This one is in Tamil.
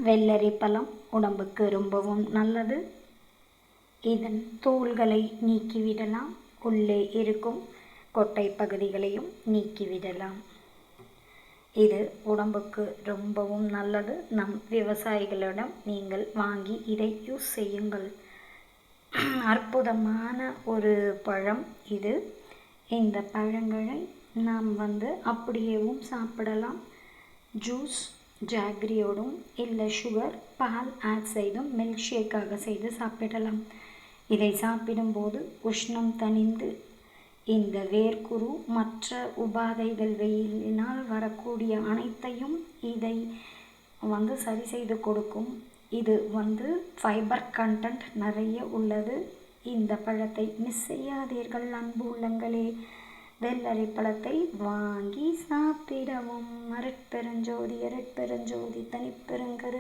வெள்ளரி பழம் உடம்புக்கு ரொம்பவும் நல்லது. இதன் தோல்களை நீக்கிவிடலாம். உள்ளே இருக்கும் கொட்டை பகுதிகளையும் நீக்கிவிடலாம். இது உடம்புக்கு ரொம்பவும் நல்லது. நம் விவசாயிகளிடம் நீங்கள் வாங்கி இதை யூஸ் செய்யுங்கள். அற்புதமான ஒரு பழம் இது. இந்த பழங்களை நாம் அப்படியேவும் சாப்பிடலாம். ஜூஸ் ஜாகரியோடும் இல்லை சுகர் பால் ஆட் செய்தும் மில்க் ஷேக்காக செய்து சாப்பிடலாம். இதை சாப்பிடும்போது உஷ்ணம் தணிந்து இந்த வேர்க்குரு மற்ற உபாதைகள் வெயிலினால் வரக்கூடிய அனைத்தையும் இதை சரி செய்து கொடுக்கும். இது ஃபைபர் கண்டென்ட் நிறைய உள்ளது. இந்த பழத்தை மிஸ் செய்யாதீர்கள் அன்பு உள்ளங்களே. வெள்ளரி பழத்தை வாங்கி சாப்பிடவும். அருட்பெருஞ்சோதி அருட்பெருஞ்சோதி தனிப்பெருங்கரு